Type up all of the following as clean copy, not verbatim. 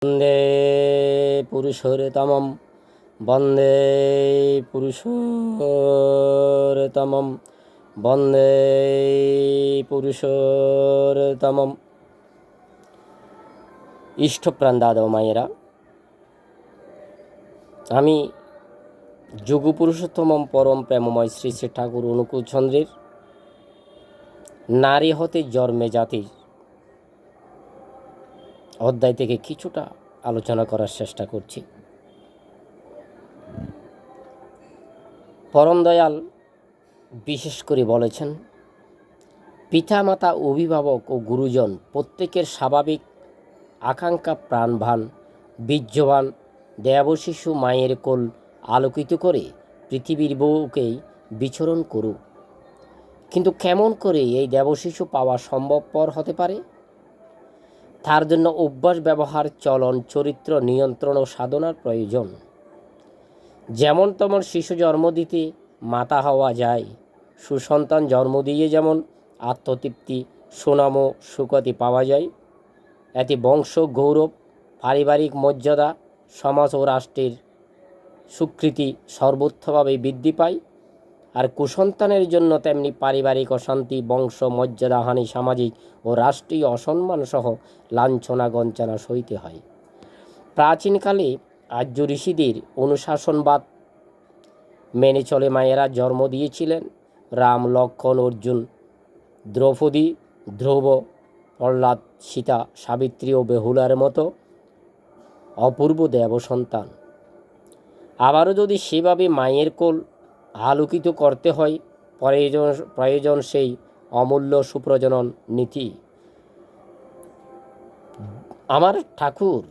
বন্দে পুরুষোত্তমম বন্দে পুরুষোত্তমম বন্দে পুরুষোত্তমম। ইষ্টপ্রাণ দাদা ও মায়েরা, আমি যোগী পুরুষোত্তমম পরম প্রেমময় শ্রী শ্রী ঠাকুর অনুকূলচন্দ্রের নারী হতে জন্মে জাতির অধ্যায় থেকে কিছুটা আলোচনা করার চেষ্টা করছি। পরম দয়াল বিশেষ করে বলেছেন, পিতামাতা, অভিভাবক ও গুরুজন প্রত্যেকের স্বাভাবিক আকাঙ্ক্ষা প্রাণবান বীর্যবান দেবশিশু মায়ের কোল আলোকিত করে পৃথিবীর বুকেই বিচরণ করুক। কিন্তু কেমন করে এই দেবশিশু পাওয়া সম্ভবপর হতে পারে? তার জন্য অভ্যাস, ব্যবহার, চলন, চরিত্র নিয়ন্ত্রণ ও সাধনার প্রয়োজন। যেমন তেমন শিশু জন্ম দিতে মাতা হওয়া যায়, সুসন্তান জন্ম দিয়ে যেমন আত্মতৃপ্তি, সুনাম ও সুখ্যাতি পাওয়া যায়, এতে বংশ গৌরব, পারিবারিক মর্যাদা, সমাজ ও রাষ্ট্রের স্বীকৃতি সর্বোচ্চভাবে বৃদ্ধি পায়। আর কুসন্তানের জন্য তেমনি পারিবারিক অশান্তি, বংশ মর্যাদাহানি, সামাজিক ও রাষ্ট্রীয় অসম্মান সহ লাঞ্ছনা গঞ্চনা সইতে হয়। প্রাচীনকালে আর্য ঋষিদের অনুশাসনবাদ মেনে চলে মায়েরা জন্ম দিয়েছিলেন রাম, লক্ষ্মণ, অর্জুন, দ্রৌপদী, ধ্রুব, প্রহ্লাদ, সীতা, সাবিত্রী ও বেহুলার মতো অপূর্ব দেব সন্তান। আবারও যদি সেভাবে মায়ের কোল আলোকিত করতে হয়, প্রয়োজন সেই অমূল্য সুপ্রজনন নীতি। আমার ঠাকুর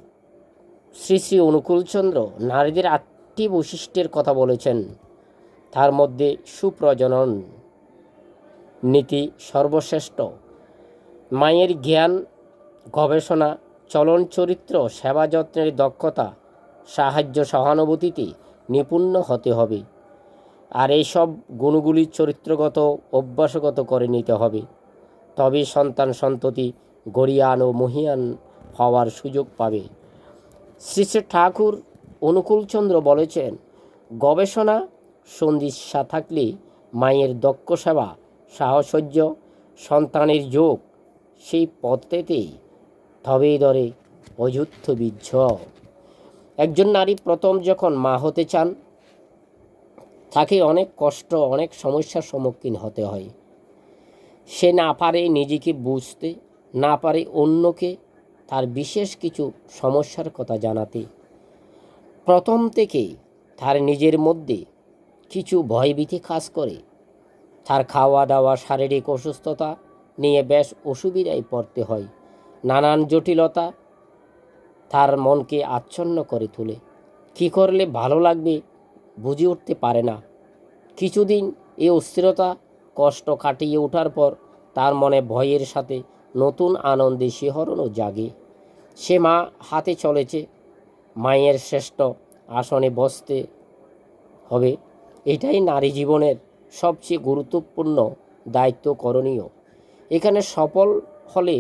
শ্রী শ্রী অনুকূলচন্দ্র নারীদের 8টি বৈশিষ্ট্যের কথা বলেছেন। তার মধ্যে সুপ্রজনন নীতি সর্বশ্রেষ্ঠ। মায়ের জ্ঞান, গবেষণা, চলন চরিত্র, সেবা যত্নের দক্ষতা, সাহায্য সহানুভূতিতে নিপুণ হতে হবে। আর এইসব গুণগুলি চরিত্রগত, অভ্যাসগত করে নিতে হবে। তবে সন্তান সন্ততি গরিয়ান ও মহিয়ান হওয়ার সুযোগ পাবে। শ্রী শ্রী ঠাকুর অনুকূলচন্দ্র বলেছেন, গবেষণা সন্ধিৎসা থাকলে মায়ের দক্ষ সেবা, সাহচর্য, সন্তানের যোগ সেই পথেতেই তবেই ধরে অযুদ্ধ বীর্য। একজন নারী প্রথম যখন মা হতে চান, তাকে অনেক কষ্ট, অনেক সমস্যার সম্মুখীন হতে হয়। সে না পারে নিজেকে বুঝতে, না পারে অন্যকে তার বিশেষ কিছু সমস্যার কথা জানাতে। প্রথম থেকেই তার নিজের মধ্যে কিছু ভয়ভীতি কাজ করে। তার খাওয়া দাওয়া, শারীরিক অসুস্থতা নিয়ে বেশ অসুবিধায় পড়তে হয়। নানান জটিলতা তার মনকে আচ্ছন্ন করে তোলে। কী করলে ভালো লাগবে বুঝে উঠতে পারে না। কিছুদিন এই অস্থিরতা, কষ্ট কাটিয়ে ওঠার পর তার মনে ভয়ের সাথে নতুন আনন্দে শিহরণও জাগে। সে মা হাতে চলেছে, মায়ের শ্রেষ্ঠ আসনে বসতে হবে। এটাই নারী জীবনের সবচেয়ে গুরুত্বপূর্ণ দায়িত্ব, করণীয়। এখানে সফল হলে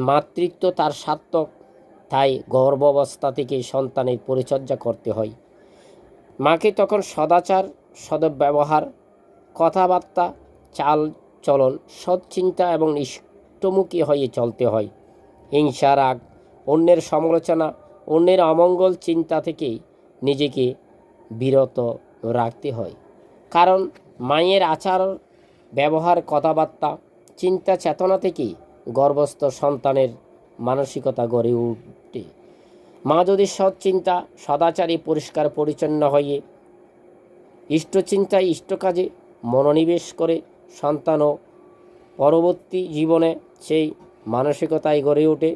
মাতৃত্ব তার সার্থক। তাই গর্ভাবস্থা থেকে সন্তানের পরিচর্যা করতে হয়। মাকে তখন সদাচার, সদ্ব্যবহার, কথাবার্তা, চাল চলন, সৎচিন্তা এবং ইষ্টমুখী হয়ে চলতে হয়। হিংসা, রাগ, অন্যের সমালোচনা, অন্যের অমঙ্গল চিন্তা থেকে নিজেকে বিরত রাখতে হয়। কারণ মায়ের আচার, ব্যবহার, কথাবার্তা, চিন্তা, চেতনা থেকে গর্ভস্থ সন্তানের মানসিকতা গড়ে ওঠে। মা যদি সৎ চিন্তা, সদাচারী, পরিষ্কার পরিচ্ছন্ন হয়ে ইষ্টচিন্তায়, ইষ্ট কাজে মনোনিবেশ করে, সন্তানও পরবর্তী জীবনে সেই মানসিকতায় গড়ে ওঠে।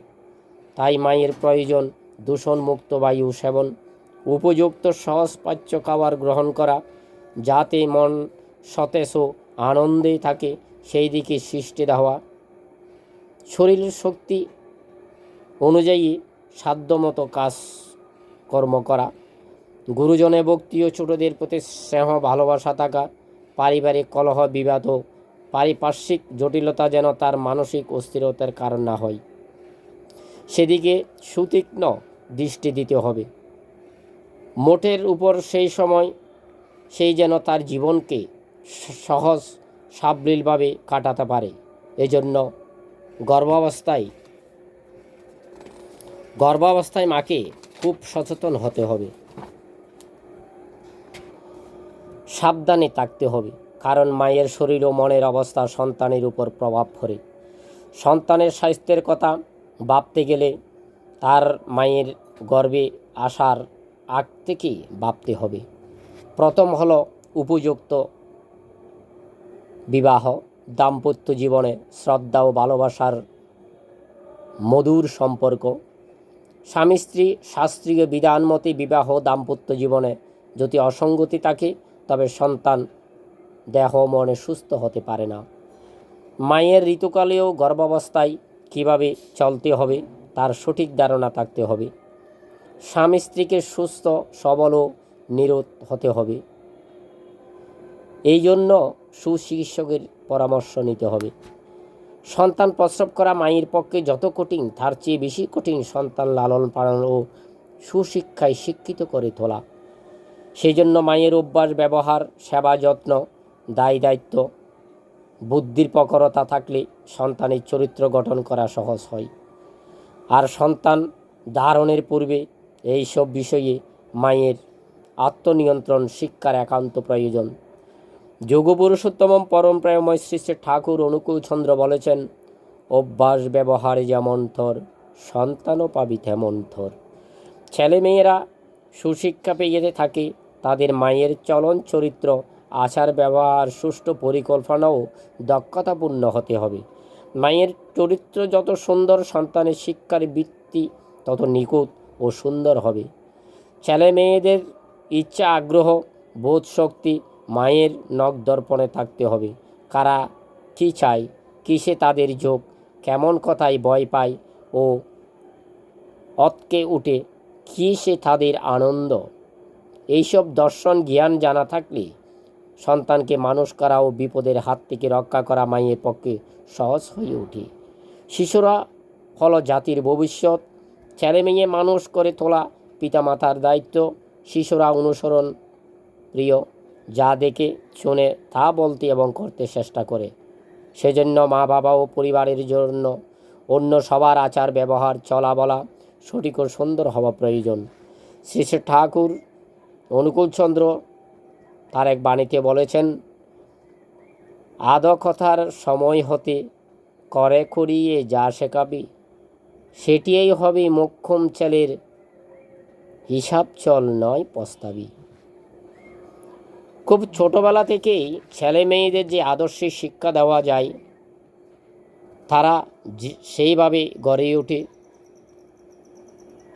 তাই মায়ের প্রয়োজন দূষণমুক্ত বায়ু সেবন, উপযুক্ত সহজপাচ্য খাবার গ্রহণ করা, যাতে মন সতেজ ও আনন্দে থাকে সেই দিকে সৃষ্টি দেওয়া, শরীরের শক্তি অনুযায়ী সাধ্যমতো কাজকর্ম করা, গুরুজনের ভক্তি ও ছোটদের প্রতি স্নেহ ভালোবাসা থাকা, পারিবারিক কলহ, বিবাদ ও পারিপার্শ্বিক জটিলতা যেন তার মানসিক অস্থিরতার কারণ না হয়, সেদিকে সুতীক্ষ্ণ দৃষ্টি দিতে হবে। মোটের উপর সেই যেন তার জীবনকে সহজ সাবলীলভাবে কাটাতে পারে। এজন্য গর্ভাবস্থায় মাকে খুব সচেতন হতে হবে, সাবধানে থাকতে হবে। কারণ মায়ের শরীর ও মনের অবস্থা সন্তানের উপর প্রভাব পড়ে। সন্তানের স্বাস্থ্যের কথা ভাবতে গেলে তার মায়ের গর্ভে আসার আগ থেকেই ভাবতে হবে। প্রথম হলো উপযুক্ত বিবাহ, দাম্পত্য জীবনে শ্রদ্ধা ও ভালোবাসার মধুর সম্পর্ক। স্বামী স্ত্রী শাস্ত্রীয় বিধান মতে বিবাহ দাম্পত্য জীবনে যদি অসঙ্গতি থাকে তবে সন্তান দেহ মনে সুস্থ হতে পারে না। মায়ের ঋতুকালেও গর্ভাবস্থায় কীভাবে চলতে হবে তার সঠিক ধারণা থাকতে হবে। স্বামী স্ত্রীকে সুস্থ সবল ও নিরোধ হতে হবে। এই জন্য সুচিকিৎসকের পরামর্শ নিতে হবে। সন্তান প্রসব করা মায়ের পক্ষে যত কঠিন তার চেয়ে বেশি কঠিন সন্তান লালন পালন ও সুশিক্ষায় শিক্ষিত করে তোলা। সেই জন্য মায়ের অভ্যাস, ব্যবহার, সেবা যত্ন, দায় দায়িত্ব, বুদ্ধির প্রখরতা থাকলে সন্তানের চরিত্র গঠন করা সহজ হয়। আর সন্তান ধারণের পূর্বে এইসব বিষয়ে মায়ের আত্মনিয়ন্ত্রণ শিক্ষার একান্ত প্রয়োজন। যোগপুরুষোত্তম পরম প্রেমময় শ্রী শ্রী ঠাকুর অনুকূলচন্দ্র বলেছেন, অভ্যাস ব্যবহারে যেমন থর, সন্তানও পাবি তেমন থর। ছেলেমেয়েরা সুশিক্ষা পেয়ে থাকে তাদের মায়ের চলন চরিত্র, আচার ব্যবহার, সুষ্ঠু পরিকল্পনাও দক্ষতাপূর্ণ হতে হবে। মায়ের চরিত্র যত সুন্দর সন্তানের শিক্ষার ভিত্তি তত নিখুঁত ও সুন্দর হবে। ছেলে মেয়েদের ইচ্ছা, আগ্রহ, বোধ শক্তি মায়ের নখ দর্পণে থাকতে হবে। কারা কী চায়, কিসে তাদের ঝোঁক, কেমন কথায় ভয় পায় ও অতকে উঠে, কী সে তাদের আনন্দ, এইসব দর্শন জ্ঞান জানা থাকলে সন্তানকে মানুষ করা ও বিপদের হাত থেকে রক্ষা করা মায়ের পক্ষে সহজ হয়ে ওঠে। শিশুরা হলো জাতির ভবিষ্যৎ। ছেলে মেয়ে মানুষ করে তোলা পিতামাতার দায়িত্ব। শিশুরা অনুসরণ প্রিয়, যা দেখে শুনে তা বলতে এবং করতে চেষ্টা করে। সেজন্য মা বাবা ও পরিবারের জন্য অন্য সবার আচার ব্যবহার, চলা বলা সঠিক ও সুন্দর হওয়া প্রয়োজন। শ্রী শ্রী ঠাকুর অনুকূলচন্দ্র তার এক বাণীতে বলেছেন, আদ কথার সময় হতে করে করিয়ে যা শেখাবি, সেটিই হবে মোক্ষম ছেলের, হিসাব চল নয় পস্তাবি। খুব ছোটোবেলা থেকেই ছেলে মেয়েদের যে আদর্শিক শিক্ষা দেওয়া যায় তারা সেইভাবে গড়ে ওঠে।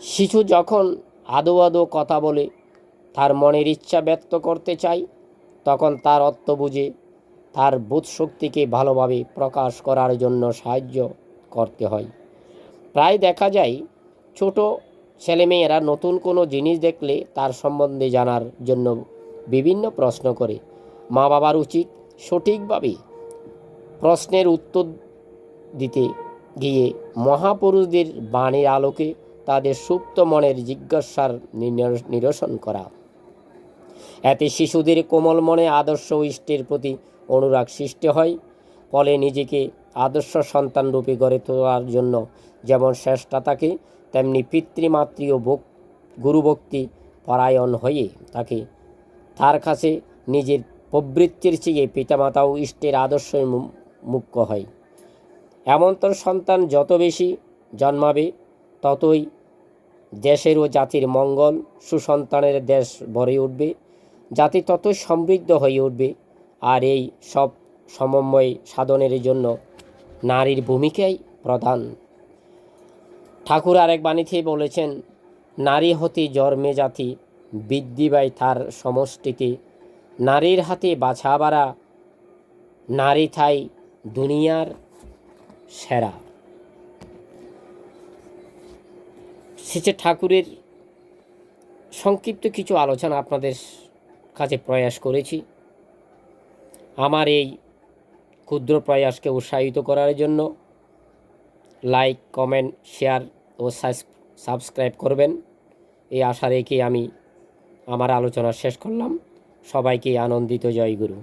শিশু যখন আদো আদো কথা বলে, তার মনের ইচ্ছা ব্যক্ত করতে চায়, তখন তার অর্থ বুঝে তার বোধশক্তিকে ভালোভাবে প্রকাশ করার জন্য সাহায্য করতে হয়। প্রায় দেখা যায় ছোট ছেলেমেয়েরা নতুন কোনো জিনিস দেখলে তার সম্বন্ধে জানার জন্য বিভিন্ন প্রশ্ন করে। মা বাবার উচিত সঠিকভাবে প্রশ্নের উত্তর দিতে গিয়ে মহাপুরুষদের বাণীর আলোকে তাদের সুপ্ত মনের জিজ্ঞাসার নিরসন করা। এতে শিশুদের কোমল মনে আদর্শ ও ইষ্টের প্রতি অনুরাগ সৃষ্টি হয়। ফলে নিজেকে আদর্শ সন্তানরূপে গড়ে তোলার জন্য যেমন চেষ্টা থাকে, তেমনি পিতৃমাতৃ ও গুরুভক্তি পরায়ণ হয়ে থাকে। তার কাছে নিজের প্রবৃত্তির চেয়ে পিতামাতা ও ইষ্টের আদর্শই মুখ্য হয়। এমনতর সন্তান যত বেশি জন্মাবে ততই দেশের ও জাতির মঙ্গল। সুসন্তানের দেশ ভরে উঠবে, জাতি তত সমৃদ্ধ হয়ে উঠবে। আর এই সব সমন্বয় সাধনের জন্য নারীর ভূমিকাই প্রধান। ঠাকুর আরেক বাণীতে বলেছেন, নারী হতে জন্মে জাতি, বৃদ্ধি পায় তার সমষ্টিতে। নারীর হাতে বাছা বাড়া, নারী থাই দুনিয়ার সেরা। শ্রী ঠাকুরের সংক্ষিপ্ত কিছু আলোচনা আপনাদের কাছে প্রয়াস করেছি। আমার এই ক্ষুদ্র প্রয়াসকে উৎসাহিত করার জন্য লাইক, কমেন্ট, শেয়ার ও সাবস্ক্রাইব করবেন, এই আশা রেখে আমি আমার আলোচনা শেষ করলাম। সবাইকে আনন্দিত জয়গুরু।